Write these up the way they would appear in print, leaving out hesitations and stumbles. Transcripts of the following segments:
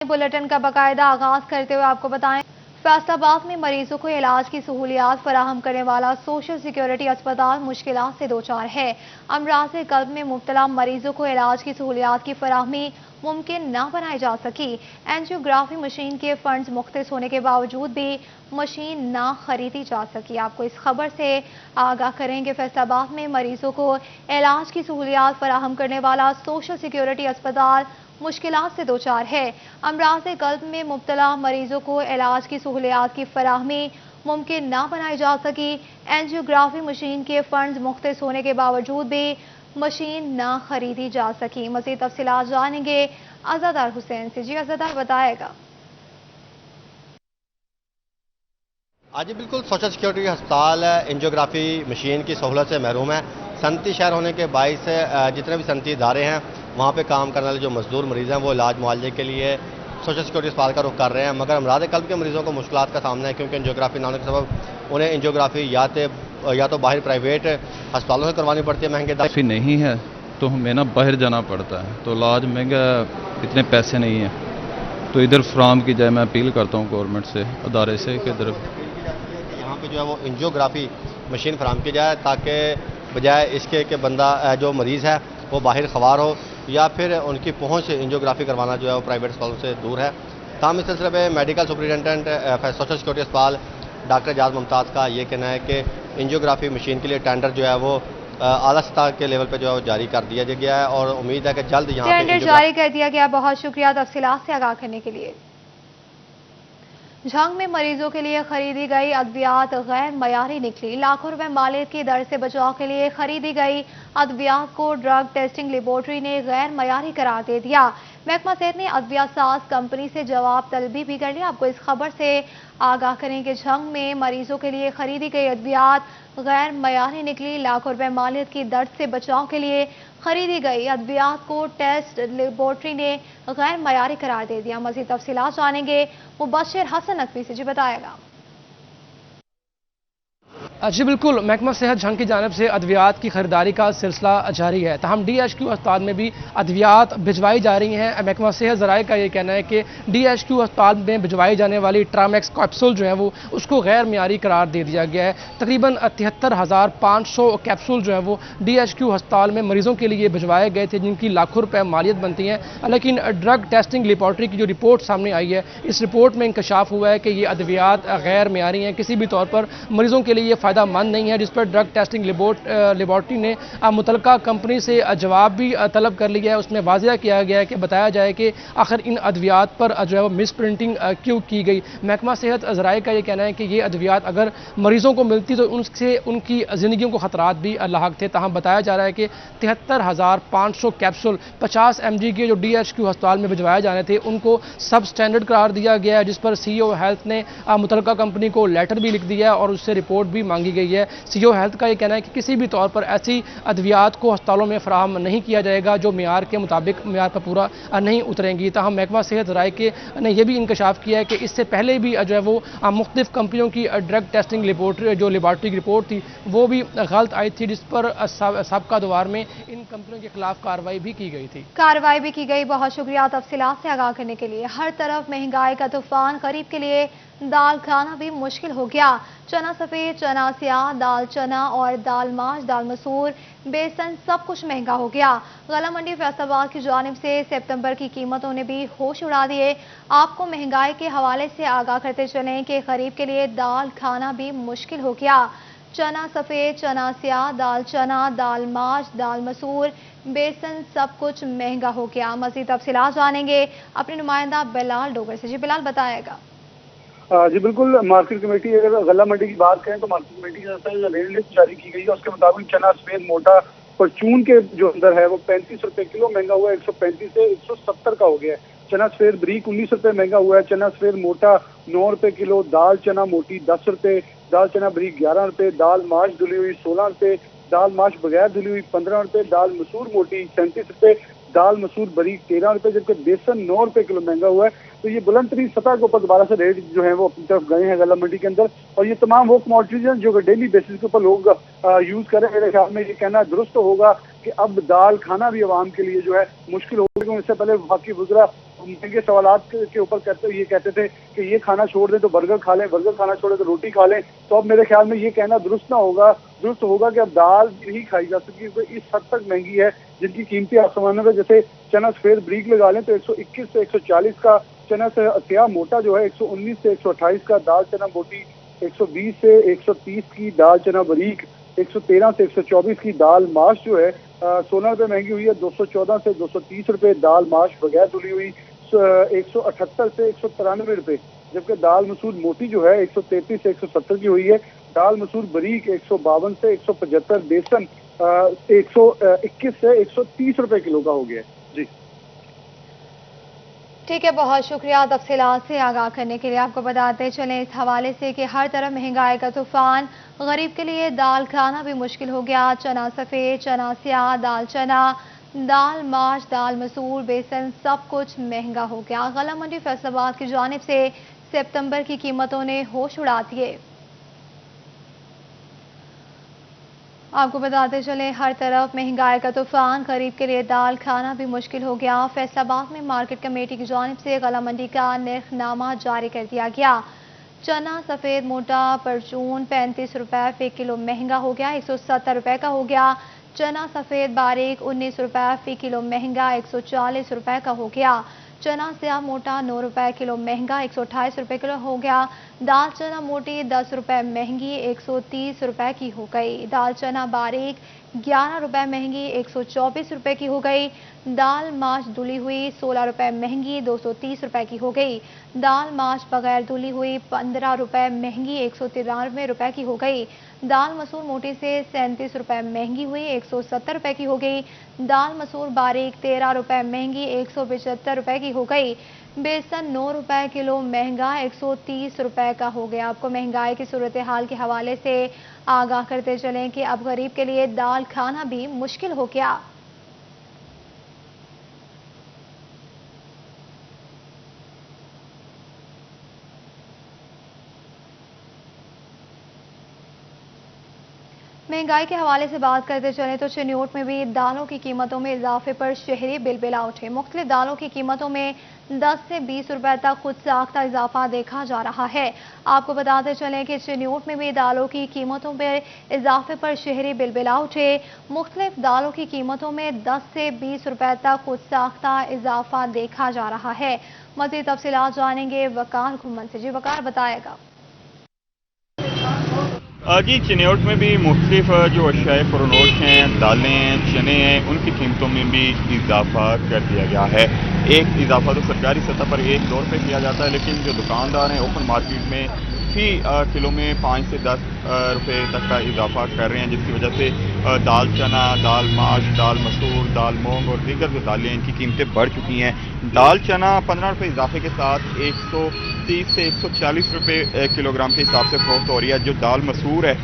Bulletin का बाकायदा आगाज करते हुए आपको बताएं, फैसलाबाद में मरीजों को इलाज की सहूलियात फराहम करने वाला सोशल सिक्योरिटी अस्पताल मुश्किलात से दो चार है। अमराज कल्ब में मुब्तला मरीजों को इलाज की सहूलियात की फराहमी मुमकिन न बनाई जा सकी। एंजियोग्राफी मशीन के फंड्स मुख्तस होने के बावजूद भी मशीन न खरीदी जा सकी। आपको इस खबर से आगाह करेंगे, फैसलाबाद में मरीजों को इलाज की सहूलियात फराहम करने वाला सोशल सिक्योरिटी अस्पताल मुश्किलात से दो चार है। अमराज कल्ब में मुब्तला मरीजों को इलाज की सहूलियात की फराहमी मुमकिन न बनाई जा सकी। एंजियोग्राफी मशीन के फंड्स मुख्तस होने के बावजूद भी मशीन न खरीदी जा सकी। मज़ीद तफसीलात जानेंगे अज़ादार हुसैन से। जी अज़ादार, बताएगा। आज बिल्कुल सोशल सिक्योरिटी अस्पताल एंजियोग्राफी मशीन की सहूलत से महरूम है। सनती शहर होने के बाइस जितने भी सनती इदारे हैं वहाँ पे काम करने वाले जो मजदूर मरीज़ हैं वो इलाज मुआवजे के लिए सोशल सिक्योरिटी अस्पताल का रुख कर रहे हैं, मगर अमराज कल्ब के मरीज़ों को मुश्किलात का सामना है, क्योंकि एंजियोग्राफी ना होने के सबब उन्हें एंजियोग्राफी या तो बाहर प्राइवेट अस्पतालों से करवानी पड़ती है, महंगे काफ़ी नहीं है तो हमें ना बाहर जाना पड़ता है, तो इलाज महंगा, इतने पैसे नहीं हैं, तो इधर फ्राहम की जाए। मैं अपील करता हूँ गवर्नमेंट से, अदारे से कि इधर यहाँ पे जो है वो एंजियोग्राफी मशीन फराहम की जाए, ताकि बजाय इसके कि बंदा जो मरीज़ है वो बाहर खवार हो या फिर उनकी पहुँच एंजियोग्राफी करवाना जो है वो प्राइवेट अस्पतालों से दूर है। तमाम इस सिलसिले में मेडिकल सुपरिटेंडेंट सोशल सिक्योरिटी अस्पताल डॉक्टर एजाज मुमताज़ का ये कहना है कि एंजियोग्राफी मशीन के लिए टेंडर जो है वो आला सतह के लेवल पे जो है वो जारी कर दिया गया है और उम्मीद है कि जल्द यहाँ टेंडर जारी कर दिया गया। बहुत शुक्रिया तफसीलात से आगाह करने के लिए। झंग में मरीजों के लिए खरीदी गई अद्वियात गैर मयारी निकली। लाखों रुपए मालियत की दर से बचाव के लिए खरीदी गई अद्वियात को ड्रग टेस्टिंग लेबोरेटरी ने गैर मयारी करार दे दिया। महकमा सेहत ने अद्वियात साज कंपनी से जवाब तलबी भी कर लिया। आपको इस खबर से आगाह करेंगे, झंग में मरीजों के लिए खरीदी गई अद्वियात गैर मयारी निकली। लाखों रुपए मालियत की दर्द से बचाव के लिए खरीदी गई अद्वियात को टेस्ट लेबोरेटरी ने गैर मयारी करार दे दिया। मज़ीद तफसीलात जानेंगे मुबश्शिर हसन नकवी से। जी बताएगा। जी बिल्कुल, महकमा सेहत झंग की जानिब से अद्वियात की खरीदारी का सिलसिला जारी है। तहम DHQ अस्पताल में भी अद्वियात भिजवाई जा रही हैं। महकमा सेहत ज़राए का ये कहना है कि DHQ अस्पताल में भिजवाई जाने वाली ट्रामेक्स कैप्सूल जो है वो उसको गैर मियारी करार दे दिया गया है। तकरीबन 73,500 कैप्सूल जो है वो DHQ अस्पताल में मरीजों के लिए भिजवाए गए थे, जिनकी लाखों रुपए मालियत बनती हैं। लेकिन ड्रग टेस्टिंग लेबोरेटरी की जो रिपोर्ट सामने आई है, इस रिपोर्ट में इंकशाफ हुआ है कि ये अद्वियात गैर मियारी हैं, किसी भी तौर पर मरीजों के लिए ये फ़ायदा मंद नहीं है, जिस पर ड्रग टेस्टिंग लेबोरेटरी ने मुतलका कंपनी से जवाब भी तलब कर लिया है। उसमें वाज़िया किया गया है कि बताया जाए कि आखिर इन अद्वियात पर जो है वो मिस प्रिंटिंग क्यों की गई। महकमा सेहत ज़राए का ये कहना है कि ये अद्वियात अगर मरीजों को मिलती तो उनसे उनकी ज़िंदगियों को खतरात भी लाहक थे। तहाँ बताया जा रहा है कि 73,500 कैप्सूल 50 mg के जो DHQ अस्पताल में भिजवाए जाने थे उनको सब स्टैंडर्ड करार दिया गया है, जिस पर CEO हेल्थ ने मुतलका कंपनी को लेटर भी लिख दिया और उससे रिपोर्ट भी मांगी गई है। CEO हेल्थ का ये कहना है कि किसी भी तौर पर ऐसी अद्वियात को अस्पतालों में फराहम नहीं किया जाएगा जो मेयार के मुताबिक मेयार पर पूरा नहीं उतरेंगी। तहम महकमा सेहत राय के ने यह भी इंकशाफ किया है कि इससे पहले भी जो है वो मुख्तलिफ कंपनियों की ड्रग टेस्टिंग लेबोरेटरी की रिपोर्ट थी वो भी गलत आई थी, जिस पर सबका दौर में इन कंपनियों के खिलाफ कार्रवाई भी की गई थी। कार्रवाई भी की गई। बहुत शुक्रिया तफसीलात से आगाह करने के लिए। हर तरफ महंगाई का तूफान, खरीद के लिए दाल खाना भी मुश्किल हो गया। चना सफ़ेद, चना स्याह, दाल चना और दाल माश, दाल मसूर, बेसन सब कुछ महंगा हो गया। गला मंडी फैसलाबाद की जानिब से सितंबर की कीमतों ने भी होश उड़ा दिए। आपको महंगाई के हवाले से आगाह करते चलें कि खरीद के लिए दाल खाना भी मुश्किल हो गया। चना सफ़ेद, चना स्याह, दाल चना, दाल माश, दाल मसूर, बेसन सब कुछ महंगा हो गया। मज़ीद तफसीलात जानेंगे अपने नुमाइंदा बिलाल डोगर से। जी बिलाल, बताएगा। जी बिल्कुल, मार्केट कमेटी अगर गला मंडी की बात करें तो मार्केट कमेटी की तरफ से रेट लिस्ट जारी की गई है। उसके मुताबिक चना सफेद मोटा परचून के जो अंदर है वो 35 रुपए किलो महंगा हुआ है, 135 से 170 का हो गया है। चना सफेद बरीक 19 रुपए महंगा हुआ है। चना सफेद मोटा 9 रुपए किलो, दाल चना मोटी 10 रुपए, दाल चना बरीक 11 रुपए, दाल माश धुली हुई 16 रुपए, दाल माश बगैर धुली हुई 15 रुपए, दाल मसूर मोटी 37 रुपए, दाल मसूर बरीक 13 रुपए, जबकि बेसन 9 रुपए किलो महंगा हुआ है। तो ये बुलंद तरीन सतह के ऊपर दोबारा से रेट जो है वो अपनी तरफ गए हैं गला मंडी के अंदर, और ये तमाम वो कमोडिटीज हैं जो डेली बेसिस के ऊपर लोग यूज करें। मेरे ख्याल में ये कहना दुरुस्त होगा कि अब दाल खाना भी आवाम के लिए जो है मुश्किल होगा, क्योंकि इससे पहले वफाकी वज़रा महंगे सवालात के ऊपर ये कहते थे कि ये खाना छोड़ दें तो बर्गर खा लें, बर्गर खाना छोड़े तो रोटी खा लें। तो अब मेरे ख्याल में ये कहना दुरुस्त होगा कि अब दाल नहीं खाई जा सकती, क्योंकि इस हद तक महंगी है जिनकी कीमतें आसमानों में। जैसे चना सफेद ब्रीक लगा लें तो 121 से 140 का, चना से स्याह मोटा जो है 119 से 128 का, दाल चना मोटी 120 से 130 की, दाल चना बारीक 113 से 124 की, दाल माश जो है 16 रुपये महंगी हुई है, 214 से 230 रुपये, दाल माश बगैर धुली हुई 178 से 193 रुपये, जबकि दाल मसूर मोटी जो है 133 से 170 की हुई है, दाल मसूर बारीक 152 से 175, बेसन 121 से 130 रुपये किलो का हो गया है। जी ठीक है, बहुत शुक्रिया तफसीलात से आगाह करने के लिए। आपको बताते चलें इस हवाले से कि हर तरफ महंगाई का तूफान, गरीब के लिए दाल खाना भी मुश्किल हो गया। चना सफ़ेद, चना स्याह, दाल चना, दाल माश, दाल मसूर, बेसन सब कुछ महंगा हो गया। गला मंडी फैसलाबाद की जानिब से सितंबर की कीमतों ने होश उड़ा दिए। आपको बताते चले हर तरफ महंगाई का तूफान, गरीब के लिए दाल खाना भी मुश्किल हो गया। फैसलाबाद में मार्केट कमेटी की जानिब से गला मंडी का निर्खनामा जारी कर दिया गया। चना सफ़ेद मोटा परचून 35 रुपये फ़ी किलो महंगा हो गया, 170 रुपये का हो गया। चना सफ़ेद बारीक 19 रुपये फ़ी किलो महंगा, 140 रुपये का हो गया। चना स्याह मोटा 9 रुपये किलो महंगा, 128 रुपये किलो हो गया। दाल चना मोटी 10 रुपये महंगी, 130 रुपये की हो गई। दाल चना बारीक 11 रुपये महंगी, 124 रुपये की हो गई। दाल माश धुली हुई 16 रुपये महंगी, 230 रुपये की हो गई। दाल माश बगैर धुली हुई 15 रुपये महंगी, 193 रुपये की हो गई। दाल मसूर मोटी से 37 रुपये महंगी हुई, 170 रुपये की हो गई। दाल मसूर बारीक 13 रुपये महंगी, 175 रुपये की हो गई। बेसन 9 रुपये किलो महंगा, 130 रुपये का हो गया। आपको महंगाई की सूरत हाल के हवाले से आगाह करते चलें कि अब गरीब के लिए दाल खाना भी मुश्किल हो गया। महंगाई के हवाले से बात करते चलें तो चिन्योट में भी दालों की कीमतों में इजाफे पर शहरी बिलबिला उठे। मुख्तलिफ दालों की कीमतों में 10 से 20 रुपए तक खुद साख्ता इजाफा देखा जा रहा है। आपको बताते चलें कि चिन्योट में भी दालों की कीमतों पर इजाफे पर शहरी बिलबिला उठे। मुख्तलिफ दालों की कीमतों में 10 से 20 रुपए तक खुद साख्ता इजाफा देखा जा रहा है। मज़ीद तफसीलात जानेंगे वकार घुमन से। जी वकार बताएगा। जी चिन्योट में भी मुख्तलिफ जो अशियाए फ़रोनोश हैं, दालें, चने हैं, उनकी कीमतों में भी इजाफा कर दिया गया है। एक इजाफा तो सरकारी सतह पर 1-2 रुपये किया जाता है, लेकिन जो दुकानदार हैं ओपन मार्केट में फी किलो में 5 से 10 रुपये तक का इजाफा कर रहे हैं, जिसकी वजह से दाल चना, दाल माश, दाल मसूर, दाल मूंग और दीगर जो दालें इनकी कीमतें बढ़ चुकी हैं। दाल चना 15 रुपये इजाफे के साथ 130 से 140 रुपये किलोग्राम के हिसाब से फ़रोख्त हो रही है। जो दाल मसूर है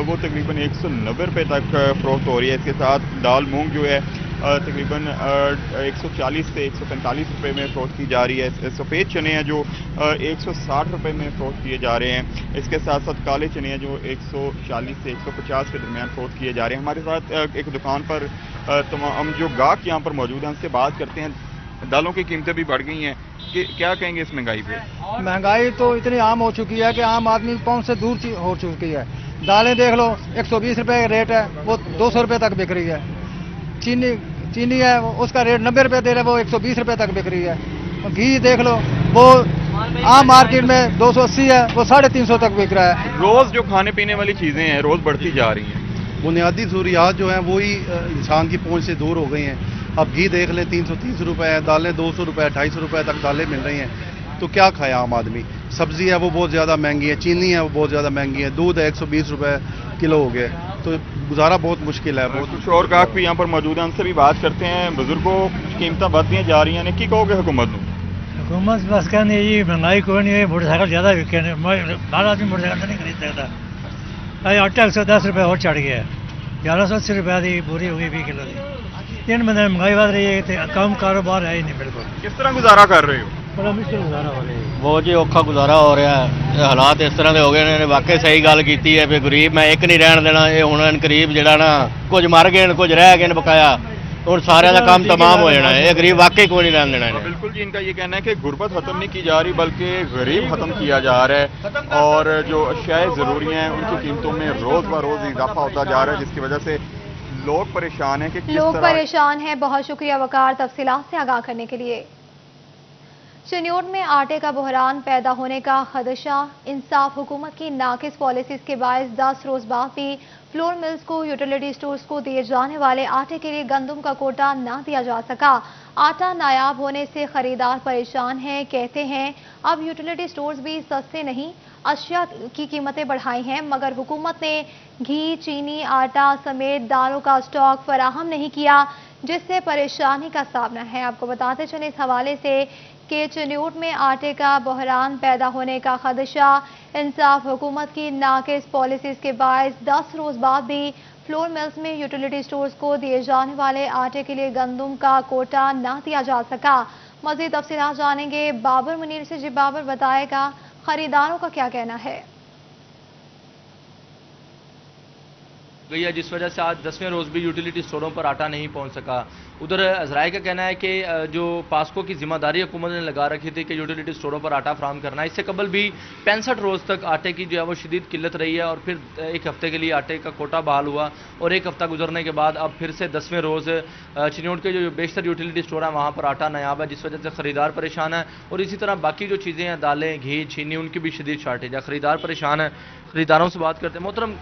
वो तकरीबन 190 रुपये तक फ़रोख्त हो रही है। इसके साथ दाल मूंग जो है तकरीबन 140 से 145 रुपये में फ़रोख्त की जा रही है। सफ़ेद चने हैं जो 160 रुपये में फ़रोख्त किए जा रहे हैं। इसके साथ साथ काले चने हैं जो 140 से 150 के दरमियान फ़रोख्त किए जा रहे हैं। हमारे साथ एक दुकान पर तमाम जो गाहक यहाँ पर मौजूद हैं उनसे बात करते हैं। दालों की कीमतें भी बढ़ गई हैं कि क्या कहेंगे इस महंगाई पे? महंगाई तो इतनी आम हो चुकी है कि आम आदमी पहुंच से दूर हो चुकी है। दालें देख लो 120 रुपये का रेट है, वो 200 रुपये तक बिक रही है। चीनी है उसका रेट 90 रुपये दे रहे हैं, वो 120 रुपये तक बिक रही है। घी देख लो वो आम मार्केट में 280 है, वो 350 तक बिक रहा है। रोज़ जो खाने पीने वाली चीज़ें हैं रोज़ बढ़ती जा रही हैं। बुनियादी ज़रूरियात जो हैं वही इंसान की पहुंच से दूर हो गई हैं। अब घी देख लें 330 रुपये है, दालें 200 रुपये 250 रुपये तक दालें मिल रही हैं। तो क्या खाए आम आदमी? सब्ज़ी है वो बहुत ज़्यादा महंगी है, चीनी है वो बहुत ज़्यादा महंगी है, दूध है 120 रुपये किलो हो गए, तो गुजारा बहुत मुश्किल है। कुछ और गाहक भी यहाँ पर मौजूद हैं, उनसे भी बात करते हैं। बुजुर्गों कीमतें बढ़ती जारी रही हैं, की कहोगे हुकूमत को? हुकूमत बस कहने ये महंगाई कोई नहीं है, मोटरसाइकिल ज़्यादा बिके, हर आदमी मोटरसाइकिल तो नहीं खरीद सकता। आटा 110 रुपये और चढ़ गया, 1180 रुपये की पूरी हो गई 20 किलो की। 3 महीने महंगाई बढ़ रही है, तो कम कारोबार है ही नहीं बिल्कुल। किस तरह गुजारा कर रहे हो? बड़ा मुश्किल गुजारा हो रहा है। बहुत जी औखा गुजारा हो रहा है। हालात इस तरह के हो गए ने, वाकई सही गल की है भी गरीब मैं एक नहीं रहन देना। ये हुण गरीब जिहड़ा ना कुछ मर गए कुछ रह गए बकाया, اور سارے کا کام تمام ہو جانا ہے. یہ غریب واقعی کوئی نہیں رہن دینا ہے. بالکل جی، ان کا یہ کہنا ہے کہ غربت ختم نہیں کی جا رہی بلکہ غریب ختم کیا جا رہا ہے، اور جو اشیاء ضروری ہیں ان کی قیمتوں میں روز بروز اضافہ ہوتا جا رہا ہے، جس کی وجہ سے لوگ پریشان ہیں کہ لوگ پریشان ہیں. بہت شکریہ وقار تفصیلات سے آگاہ کرنے کے لیے. چنیوٹ میں آٹے کا بحران پیدا ہونے کا خدشہ. انصاف حکومت کی ناقص پالیسیز کے باعث 10 روز بعد بھی فلور ملز کو یوٹیلیٹی سٹورز کو دیے جانے والے آٹے کے لیے گندم کا کوٹا نہ دیا جا سکا. آٹا نایاب ہونے سے خریدار پریشان ہیں. کہتے ہیں اب یوٹیلیٹی سٹورز بھی سستے نہیں، اشیاء کی قیمتیں بڑھائی ہیں، مگر حکومت نے گھی، چینی، آٹا سمیت دالوں کا اسٹاک فراہم نہیں کیا، جس سے پریشانی کا سامنا ہے. آپ کو بتاتے چلیں اس حوالے سے کہ چنیوٹ میں آٹے کا بحران پیدا ہونے کا خدشہ. انصاف حکومت کی ناقص پالیسیز کے باعث 10 روز بعد بھی فلور ملز میں یوٹیلیٹی سٹورز کو دیے جانے والے آٹے کے لیے گندم کا کوٹا نہ دیا جا سکا. مزید تفصیلات جانیں گے بابر منیر سے. جی بابر، بتائے گا خریداروں کا کیا کہنا ہے؟ گئی ہے جس وجہ سے آج 10ویں روز بھی یوٹیلیٹی سٹوروں پر آٹا نہیں پہنچ سکا. ادھر ذرائع کا کہنا ہے کہ جو پاسکو کی ذمہ داری حکومت نے لگا رکھی تھی کہ یوٹیلیٹی سٹوروں پر آٹا فراہم کرنا ہے، اس سے قبل بھی 65 روز تک آٹے کی جو ہے وہ شدید قلت رہی ہے، اور پھر ایک ہفتے کے لیے آٹے کا کوٹا بحال ہوا، اور ایک ہفتہ گزرنے کے بعد اب پھر سے 10ویں روز چنیوٹ کے جو بیشتر یوٹیلیٹی سٹور ہیں وہاں پر آٹا نایاب ہے، جس وجہ سے خریدار پریشان ہے. اور اسی طرح باقی جو چیزیں ہیں، دالیں، گھی، چینی، ان کی بھی شدید شارٹیج ہے، خریدار پریشان ہے. خریداروں سے بات کرتے ہیں. محترم،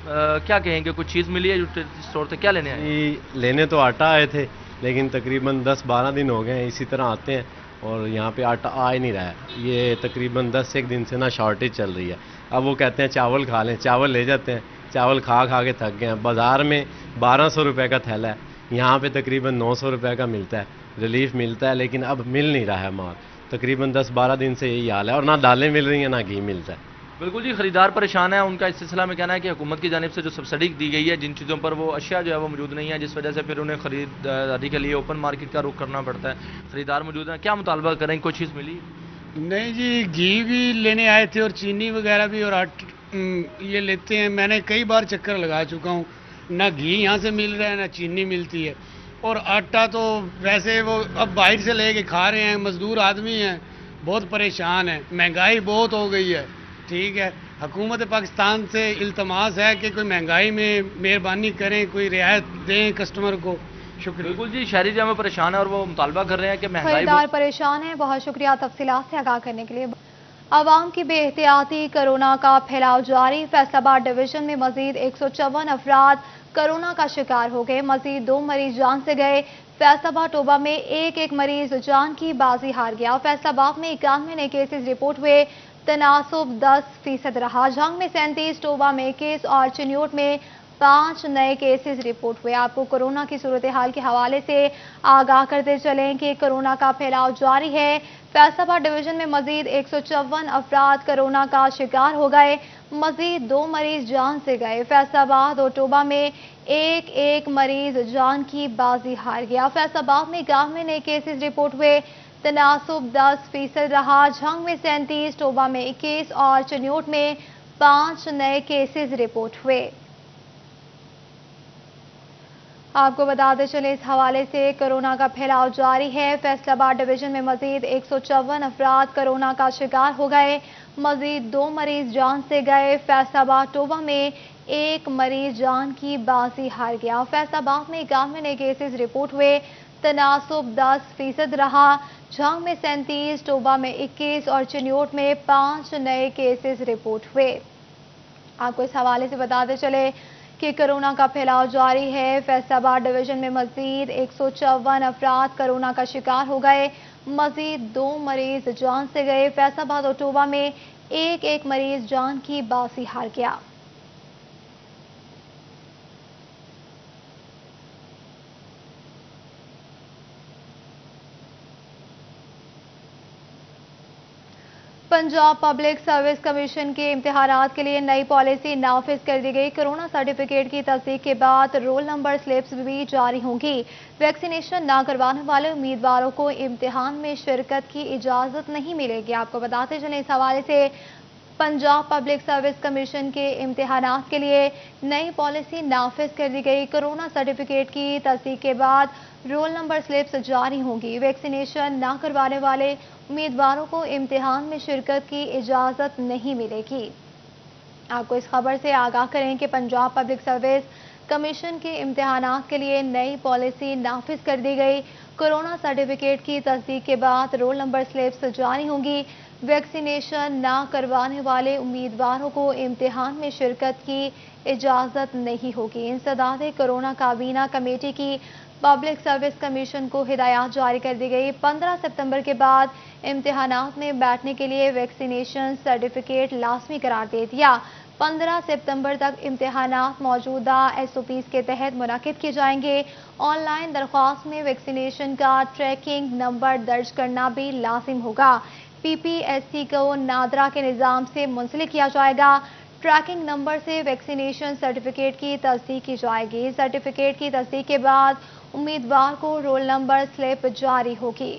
کیا کہیں گے؟ کچھ چیز ملی ہے یوٹیلیٹی سٹور سے؟ کیا لینے آئے؟ لینے تو آٹا آئے تھے، لیکن تقریباً 10-12 دن ہو گئے ہیں اسی طرح آتے ہیں اور یہاں پہ آٹا آ ہی نہیں رہا ہے. یہ تقریباً 10 دن سے نا شارٹیج چل رہی ہے. اب وہ کہتے ہیں چاول کھا لیں، چاول لے جاتے ہیں، چاول کھا کھا کے تھک گئے ہیں. بازار میں 1200 روپے کا تھیلا ہے، یہاں پہ تقریباً 900 روپے کا ملتا ہے، ریلیف ملتا ہے، لیکن اب مل نہیں رہا ہے مال. تقریباً 10-12 دن سے یہی حال ہے، اور نہ دالیں مل رہی ہیں نہ گھی ملتا ہے. بالکل جی، خریدار پریشان ہے. ان کا اس سلسلہ میں کہنا ہے کہ حکومت کی جانب سے جو سبسڈی دی گئی ہے جن چیزوں پر، وہ اشیاء جو ہے وہ موجود نہیں ہے، جس وجہ سے پھر انہیں خریداری کے لیے اوپن مارکیٹ کا رخ کرنا پڑتا ہے. خریدار موجود ہیں، کیا مطالبہ کریں؟ کوئی چیز ملی؟ نہیں جی، گھی بھی لینے آئے تھے اور چینی وغیرہ بھی، اور یہ لیتے ہیں. میں نے کئی بار چکر لگا چکا ہوں، نہ گھی یہاں سے مل رہا ہے نہ چینی ملتی ہے. اور آٹا تو ویسے وہ اب باہر سے لے کے کھا رہے ہیں. مزدور آدمی ہیں، بہت پریشان ہیں، مہنگائی بہت ہو گئی ہے. ٹھیک ہے، حکومت پاکستان سے التماس ہے کہ کوئی مہنگائی میں مہربانی کریں، کوئی رعایت دیں کسٹمر کو. شکریہ. بالکل جی، شہری جو ہے پریشان ہے اور وہ مطالبہ کر رہے ہیں کہ مہنگائی. خریدار پریشان ہیں. بہت شکریہ تفصیلات سے آگاہ کرنے کے لیے. عوام کی بے احتیاطی، کرونا کا پھیلاؤ جاری. فیصل آباد ڈویژن میں مزید 154 افراد کرونا کا شکار ہو گئے. مزید 2 مریض جان سے گئے. فیصل آباد ٹوبہ میں ایک مریض جان کی بازی ہار گیا. فیصل آباد میں 91 نئے کیسز رپورٹ ہوئے. تناسب 10% رہا. جھنگ میں 37، ٹوبہ میں 21 اور چنیوٹ میں 5 نئے کیسز رپورٹ ہوئے. آپ کو کورونا کی صورتحال کے حوالے سے آگاہ کرتے چلیں کہ کورونا کا پھیلاؤ جاری ہے. فیصل آباد ڈویژن میں مزید 154 افراد کورونا کا شکار ہو گئے. مزید 2 مریض جان سے گئے. فیصل آباد اور ٹوبہ میں ایک مریض جان کی بازی ہار گیا. فیصل آباد میں 91 نئے کیسز رپورٹ ہوئے. تناسب 10% رہا. جھنگ میں 37، ٹوبہ میں 21 اور چنیوٹ میں 5 نئے کیسز رپورٹ ہوئے. آپ کو بتاتے چلے اس حوالے سے کورونا کا پھیلاؤ جاری ہے. فیصل آباد ڈویژن میں مزید 154 افراد کورونا کا شکار ہو گئے. مزید 2 مریض جان سے گئے. فیصل آباد ٹوبہ میں 1 مریض جان کی بازی ہار گیا. فیصل آباد میں 91 نئے کیسز رپورٹ ہوئے. تناسب 10% رہا. جھنگ میں 37، ٹوبہ میں 21 اور چنیوٹ میں 5 نئے کیسز رپورٹ ہوئے. آپ کو اس حوالے سے بتاتے چلے کہ کورونا کا پھیلاؤ جاری ہے. فیصل آباد ڈویژن میں مزید 154 افراد کورونا کا شکار ہو گئے. مزید 2 مریض جان سے گئے. فیصل آباد اور ٹوبہ میں ایک مریض جان کی بازی ہار گیا. پنجاب پبلک سروس کمیشن کے امتحانات کے لیے نئی پالیسی نافذ کر دی گئی. کورونا سرٹیفکیٹ کی تصدیق کے بعد رول نمبر سلپس بھی جاری ہوں گی. ویکسینیشن نہ کروانے والے امیدواروں کو امتحان میں شرکت کی اجازت نہیں ملے گی. آپ کو بتاتے چلیں اس حوالے سے पंजाब पब्लिक सर्विस कमीशन के इम्तिहानात के लिए नई पॉलिसी नाफिज कर दी गई। कोरोना सर्टिफिकेट की तस्दीक के बाद रोल नंबर स्लिप्स जारी होंगी। वैक्सीनेशन न करवाने वाले उम्मीदवारों को इम्तिहान में शिरकत की इजाज़त नहीं मिलेगी। आपको इस खबर से आगाह करें कि पंजाब पब्लिक सर्विस कमीशन के इम्तिहानात के लिए नई पॉलिसी नाफिज कर दी गई। कोरोना सर्टिफिकेट की तस्दीक के बाद रोल नंबर स्लिप्स जारी होंगी। वैक्सीनेशन न करवाने वाले उम्मीदवारों को इम्तिहान में शिरकत की इजाज़त नहीं होगी। इंसदाद कोरोना काबीना कमेटी की पब्लिक सर्विस कमीशन को हिदायत जारी कर दी गई। 15 सितंबर के बाद इम्तिहानात में बैठने के लिए वैक्सीनेशन सर्टिफिकेट लाजमी करार दे दिया। 15 सितंबर तक इम्तिहानात मौजूदा SOPs के तहत मुनाकिद किए जाएंगे। ऑनलाइन दरख्वास्त में वैक्सीनेशन का ट्रैकिंग नंबर दर्ज करना भी लाजिम होगा। PPSC को नादरा के निज़ाम से मुंसलिक किया जाएगा। ट्रैकिंग नंबर से वैक्सीनेशन सर्टिफिकेट की तस्दीक की जाएगी। सर्टिफिकेट की तस्दीक के बाद उम्मीदवार को रोल नंबर स्लिप जारी होगी।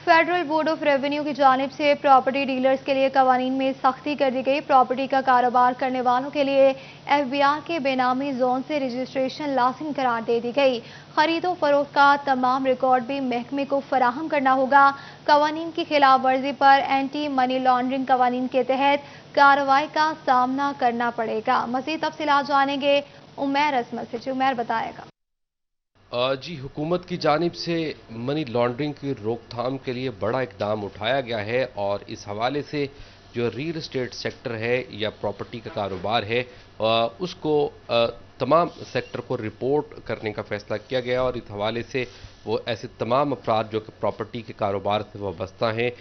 फेडरल बोर्ड ऑफ रेवेन्यू की जानिब से प्रॉपर्टी डीलर्स के लिए कवानीन में सख्ती कर दी गई। प्रॉपर्टी का कारोबार करने वालों के लिए FBR के बेनामी जोन से रजिस्ट्रेशन लाजिम करार दे दी गई। खरीदो फरोख्त का तमाम रिकॉर्ड भी महकमे को फराहम करना होगा। कवानीन की खिलाफ वर्जी पर एंटी मनी लॉन्ड्रिंग कवानीन के तहत कार्रवाई का सामना करना पड़ेगा। मज़ीद तफसीलात जानेंगे उमैर असमत से। उमैर बताएगा। जी, हुकूमत की जानिब से मनी लॉन्ड्रिंग की रोकथाम के लिए बड़ा इकदाम उठाया गया है और इस हवाले से जो रियल एस्टेट सेक्टर है या प्रॉपर्टी का कारोबार है उसको तमाम सेक्टर को रिपोर्ट करने का फैसला किया गया और इस हवाले से वो ऐसे तमाम अफराद जो कि प्रॉपर्टी के कारोबार से वाबस्ता हैं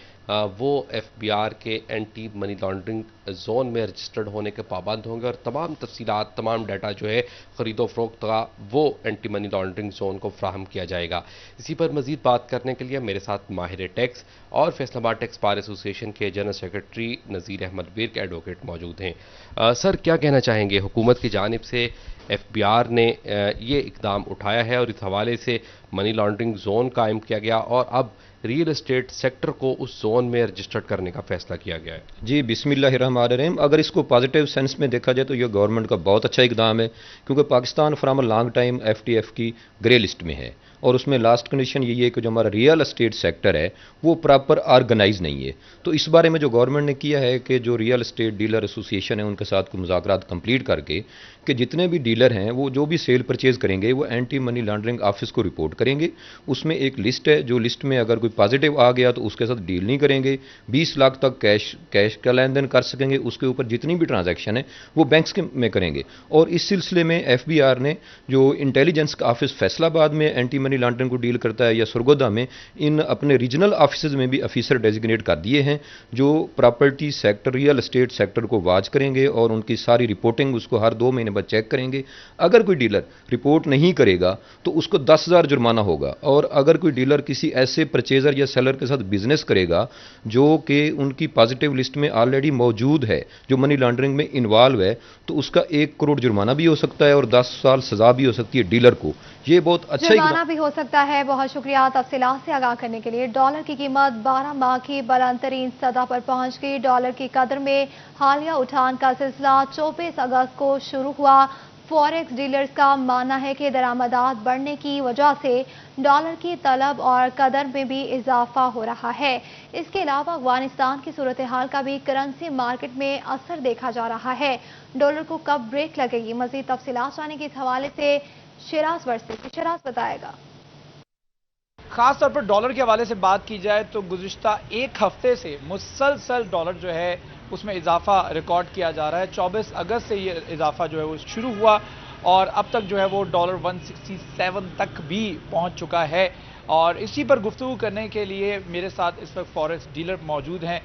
वो FBR के एंटी मनी लॉन्ड्रिंग जोन में रजिस्टर्ड होने के पाबंद होंगे और तमाम तफसीलात, तमाम डाटा जो है ख़रीदो फरोख्त का वो एंटी मनी लॉन्ड्रिंग जोन को फ्राहम किया जाएगा। इसी पर मज़ीद बात करने के लिए मेरे साथ माहिर टैक्स और फैसलाबाद टैक्स बार एसोसिएशन के जनरल सेक्रेटरी नज़ीर अहमद विर्क एडवोकेट मौजूद हैं। सर, क्या कहना चाहेंगे? हुकूमत की जानिब से FBR ने ये इकदाम उठाया है और इस हवाले से मनी लॉन्ड्रिंग जोन कायम किया गया और अब रियल एस्टेट सेक्टर को उस जोन में रजिस्टर्ड करने का फैसला किया गया है। जी, बिस्मिल्लाहिर्रहमानिर्रहीम। अगर इसको पॉजिटिव सेंस में देखा जाए तो ये गवर्नमेंट का बहुत अच्छा इकदाम है, क्योंकि Pakistan from a long time FTF की ग्रे लिस्ट में है और उसमें लास्ट कंडीशन यही है कि जो हमारा रियल एस्टेट सेक्टर है वो प्रॉपर ऑर्गेनाइज नहीं है। तो इस बारे में जो गवर्नमेंट ने किया है कि जो रियल एस्टेट डीलर एसोसिएशन है उनके साथ कोई मुज़ाकरात कंप्लीट करके कि जितने भी डीलर हैं वो जो भी सेल परचेज करेंगे वो एंटी मनी लॉन्ड्रिंग ऑफिस को रिपोर्ट करेंगे। उसमें एक लिस्ट है, जो लिस्ट में अगर कोई पॉजिटिव आ गया तो उसके साथ डील नहीं करेंगे। 20 लाख तक कैश का लेन देन कर सकेंगे। उसके ऊपर जितनी भी ट्रांजैक्शन है वो बैंक्स में करेंगे। और इस सिलसिले में FBR ने जो इंटेलिजेंस का ऑफिस फैसलाबाद में एंटी मनी लॉन्ड्रिंग को डील करता है या सरगोदा में, इन अपने रीजनल ऑफिस में भी ऑफिसर डेजिग्नेट कर दिए हैं जो property sector, real estate sector को वॉच करेंगे और उनकी सारी रिपोर्टिंग उसको हर 2 महीने बाद चेक करेंगे। अगर कोई डीलर रिपोर्ट नहीं करेगा तो उसको 10,000 जुर्माना होगा। और अगर कोई डीलर किसी ऐसे परचेजर या सेलर के साथ बिजनेस करेगा जो कि उनकी पॉजिटिव लिस्ट में ऑलरेडी मौजूद है, जो मनी लॉन्ड्रिंग में इन्वॉल्व है, तो उसका 1 करोड़ जुर्माना भी हो सकता है और 10 साल सजा भी हो सकती है डीलर को। ये बहुत अच्छा जुर्माना भी हो सकता है। बहुत शुक्रिया तफसीलात से आगाह करने के लिए। डॉलर की कीमत 12 माह की बुलंदतरीन सतह पर पहुंच गई। डॉलर की कदर में हालिया उठान का सिलसिला 24 अगस्त को शुरू हुआ। फॉरेक्स डीलर्स का मानना है कि दरामदात बढ़ने की वजह से डॉलर की तलब और कदर में भी इजाफा हो रहा है। इसके अलावा अफगानिस्तान की सूरत हाल का भी करेंसी मार्केट में असर देखा जा रहा है। डॉलर को कब ब्रेक लगेगी, मजीद तफसीलात जाने के इस हवाले से शिराज शिराज बताएगा। खास तौर पर डॉलर के हवाले से बात की जाए तो गुज़िश्ता 1 हफ्ते से मुसलसल डॉलर जो है उसमें इजाफा रिकॉर्ड किया जा रहा है। 24 अगस्त से ये इजाफा जो है वो शुरू हुआ और अब तक जो है वो डॉलर 167 तक भी पहुंच चुका है। और इसी पर गुफ्तगू करने के लिए मेरे साथ इस वक्त फॉरेक्स डीलर मौजूद हैं।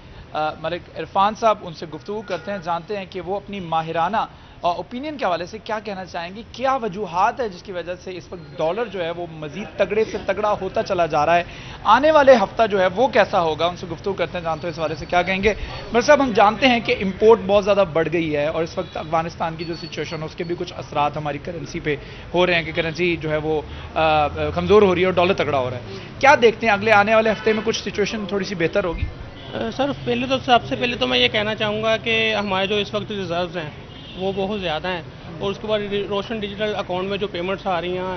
मलिक इरफान साहब, उनसे गुफ्तगू करते हैं, जानते हैं कि वो अपनी माहिराना اوپینین کے حوالے سے کیا کہنا چاہیں گے؟ کیا وجوہات ہے جس کی وجہ سے اس وقت ڈالر جو ہے وہ مزید تگڑے سے تگڑا ہوتا چلا جا رہا ہے؟ آنے والے ہفتہ جو ہے وہ کیسا ہوگا؟ ان سے گفتگو کرتے ہیں، جانتے ہیں اس حوالے سے کیا کہیں گے۔ میر صاحب، ہم جانتے ہیں کہ امپورٹ بہت زیادہ بڑھ گئی ہے اور اس وقت افغانستان کی جو سچویشن ہے اس کے بھی کچھ اثرات ہماری کرنسی پہ ہو رہے ہیں کہ کرنسی جو ہے وہ کمزور ہو رہی ہے اور ڈالر تگڑا ہو رہا ہے۔ کیا دیکھتے ہیں اگلے آنے والے ہفتے میں کچھ سچویشن تھوڑی سی بہتر ہوگی؟ سر پہلے تو سب سے پہلے تو میں یہ کہنا چاہوں گا کہ ہمارے جو اس وقت ریزروز ہیں وہ بہت زیادہ ہیں، اور اس کے بعد روشن ڈیجیٹل اکاؤنٹ میں جو پیمنٹس آ رہی ہیں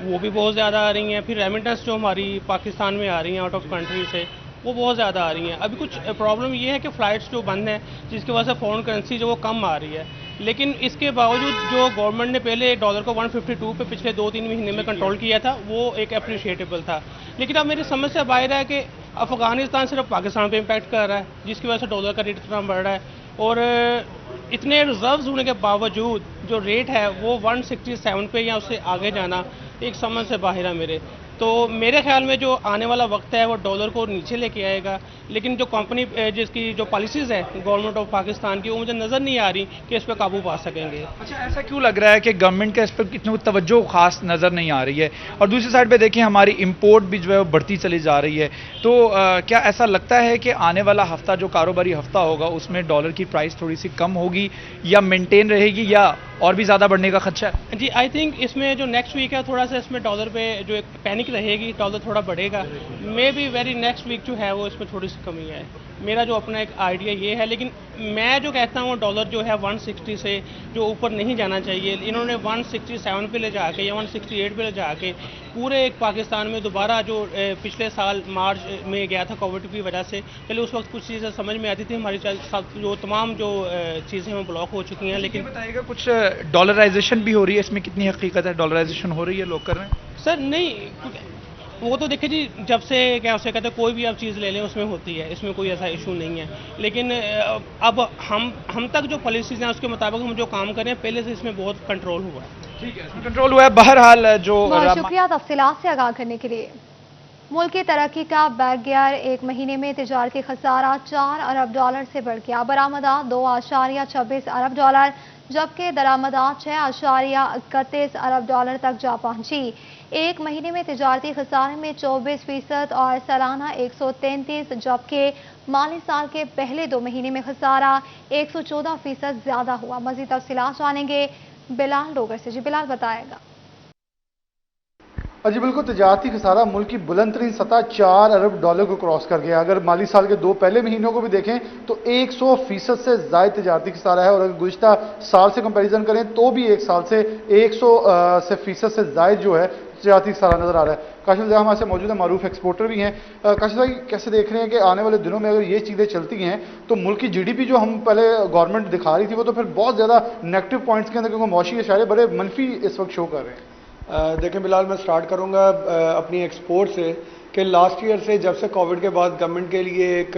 وہ بھی بہت زیادہ آ رہی ہیں، پھر ریمیٹنس جو ہماری پاکستان میں آ رہی ہیں آؤٹ آف کنٹری سے وہ بہت زیادہ آ رہی ہیں۔ ابھی کچھ پرابلم یہ ہے کہ فلائٹس جو بند ہیں جس کی وجہ سے فورن کرنسی جو وہ کم آ رہی ہے، لیکن اس کے باوجود جو گورنمنٹ نے پہلے ڈالر کو 152 پہ پچھلے 2-3 مہینے میں کنٹرول کیا تھا وہ ایک اپریشیٹیبل تھا، لیکن اب میری سمجھ سے باہر ہے کہ افغانستان صرف پاکستان پہ امپیکٹ کر رہا ہے جس کی وجہ سے ڈالر کا ریٹ اتنا بڑھ رہا ہے، اور اتنے ریزروز ہونے کے باوجود جو ریٹ ہے وہ 167 پہ یا اس سے آگے جانا ایک سمجھ سے باہر ہے میرے۔ تو میرے خیال میں جو آنے والا وقت ہے وہ ڈالر کو نیچے لے کے آئے گا، لیکن جو کمپنی جس کی جو پالیسیز ہے گورنمنٹ آف پاکستان کی وہ مجھے نظر نہیں آ رہی کہ اس پہ قابو پا سکیں گے۔ اچھا، ایسا کیوں لگ رہا ہے کہ گورنمنٹ کا اس پر اتنی توجہ خاص نظر نہیں آ رہی ہے؟ اور دوسری سائڈ پہ دیکھیں ہماری امپورٹ بھی جو ہے وہ بڑھتی چلی جا رہی ہے، تو کیا ایسا لگتا ہے کہ آنے والا ہفتہ جو کاروباری ہفتہ ہوگا اس میں ڈالر کی پرائس تھوڑی سی کم ہوگی یا مینٹین رہے گی یا اور بھی زیادہ بڑھنے کا خدشہ ہے؟ جی آئی تھنک اس میں جو نیکسٹ ویک ہے تھوڑا سا اس میں ڈالر پہ جو ایک پینک رہے گی، ڈالر تھوڑا بڑھے گا، maybe very next week جو ہے وہ اس میں تھوڑی سی کمی ہے، میرا جو اپنا ایک آئیڈیا یہ ہے۔ لیکن میں جو کہتا ہوں ڈالر جو ہے 160 سے جو اوپر نہیں جانا چاہیے، انہوں نے 167 پہ لے جا کے یا 168 پہ لے جا کے پورے ایک پاکستان میں دوبارہ جو پچھلے سال مارچ میں گیا تھا کووڈ کی وجہ سے، پہلے اس وقت کچھ چیزیں سمجھ میں آتی تھی، ہماری جو تمام جو چیزیں وہ بلاک ہو چکی ہیں، لیکن بتائیے گا کچھ ڈالرائزیشن بھی ہو رہی ہے، اس میں کتنی حقیقت ہے؟ ڈالرائزیشن ہو رہی ہے، لوگ کر رہے ہیں؟ سر نہیں، وہ تو دیکھیں جی جب سے کیا اسے کہتے ہیں کوئی بھی آپ چیز لے لیں اس میں ہوتی ہے، اس میں کوئی ایسا ایشو نہیں ہے، لیکن اب ہم تک جو پالیسیز ہیں اس کے مطابق ہم جو کام کریں پہلے سے اس میں بہت کنٹرول ہوا ہے۔ ٹھیک ہے، کنٹرول ہوا ہے۔ بہرحال جو بہت شکریہ تفصیلات سے آگاہ کرنے کے لیے۔ ملک کی ترقی کا بیک گیئر ایک مہینے میں تجارتی خسارہ 4 ارب ڈالر سے بڑھ گیا، برآمدات 2.26 ارب ڈالر جبکہ درآمدات 6.31 ارب ڈالر تک جا پہنچی۔ ایک مہینے میں تجارتی خسارے میں 24% اور سالانہ 133 جبکہ مالی سال کے پہلے 2 مہینے میں خسارہ 114% زیادہ ہوا۔ مزید تفصیلات جانیں گے بلال ڈوگر سے۔ جی بلال بتائے گا۔ جی بالکل، تجارتی خسارہ ملک کی بلند ترین سطح 4 ارب ڈالر کو کراس کر گیا۔ اگر مالی سال کے 2 پہلے مہینوں کو بھی دیکھیں تو 100% سے زائد تجارتی خسارہ ہے، اور اگر گزشتہ سال سے کمپیریزن کریں تو بھی ایک سال سے 100% سے زائد جو ہے تجارتی خسارہ نظر آ رہا ہے۔ کاشف صاحب ہمارے سے موجود ہیں، معروف ایکسپورٹر بھی ہیں۔ کاشف صاحب کیسے دیکھ رہے ہیں کہ آنے والے دنوں میں اگر یہ چیزیں چلتی ہیں تو ملک کی جی ڈی پی جو ہم پہلے گورنمنٹ دکھا رہی تھی وہ تو پھر بہت زیادہ نیگیٹو پوائنٹس کے اندر، کیونکہ معاشی اشارے بڑے منفی اس وقت شو کر رہے ہیں؟ دیکھیں بلال، میں سٹارٹ کروں گا اپنی ایکسپورٹ سے کہ لاسٹ ایئر سے جب سے کووڈ کے بعد گورنمنٹ کے لیے ایک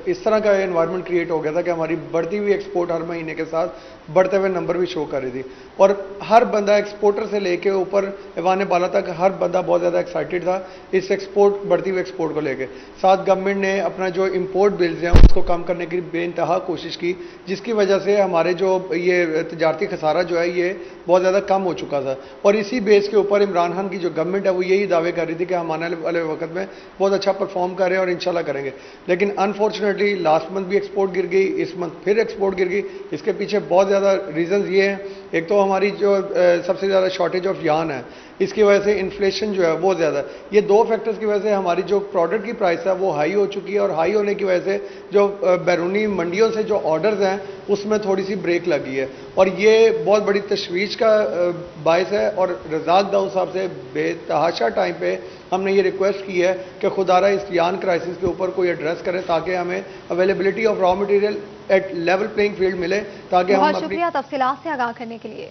اس طرح کا انوائرمنٹ کریٹ ہو گیا تھا کہ ہماری بڑھتی ہوئی ایکسپورٹ ہر مہینے کے ساتھ بڑھتے ہوئے نمبر بھی شو کر رہی تھی، اور ہر بندہ ایکسپورٹر سے لے کے اوپر ایوان بالا تک ہر بندہ بہت زیادہ ایکسائٹیڈ تھا اس ایکسپورٹ بڑھتی ہوئی ایکسپورٹ کو لے کے۔ ساتھ گورنمنٹ نے اپنا جو امپورٹ بلز ہیں اس کو کم کرنے کی بے انتہا کوشش کی، جس کی وجہ سے ہمارے جو یہ تجارتی خسارہ جو ہے یہ بہت زیادہ کم ہو چکا تھا، اور اسی بیس کے اوپر عمران خان کی جو گورنمنٹ ہے وہ یہی دعوے کر رہی تھی کہ ہم آنے والے وقت میں بہت اچھا پرفارم کر رہے ہیں اور انشاءاللہ کریں گے، لیکن انفارچونیٹلی لاسٹ منتھ بھی ایکسپورٹ گر گئی، اس منتھ پھر ایکسپورٹ گر گئی۔ اس کے پیچھے بہت زیادہ ریزنز یہ ہیں، ایک تو ہماری جو سب سے زیادہ شارٹیج آف یارن ہے، اس کی وجہ سے انفلیشن جو ہے وہ زیادہ ہے، یہ 2 فیکٹرز کی وجہ سے ہماری جو پروڈکٹ کی پرائس ہے وہ ہائی ہو چکی ہے، اور ہائی ہونے کی وجہ سے جو بیرونی منڈیوں سے جو آرڈرز ہیں اس میں تھوڑی سی بریک لگی ہے، اور یہ بہت بڑی تشویش کا باعث ہے، اور رزاق داؤد صاحب سے بے تحاشا ٹائم پہ ہم نے یہ ریکویسٹ کی ہے کہ خدا را اس یارن کرائسس کے اوپر کوئی ایڈریس کریں تاکہ ہمیں availability of raw material at level playing field ملے، تاکہ ہم بہت شکریہ تفصیلات سے آگاہ کرنے کے لیے۔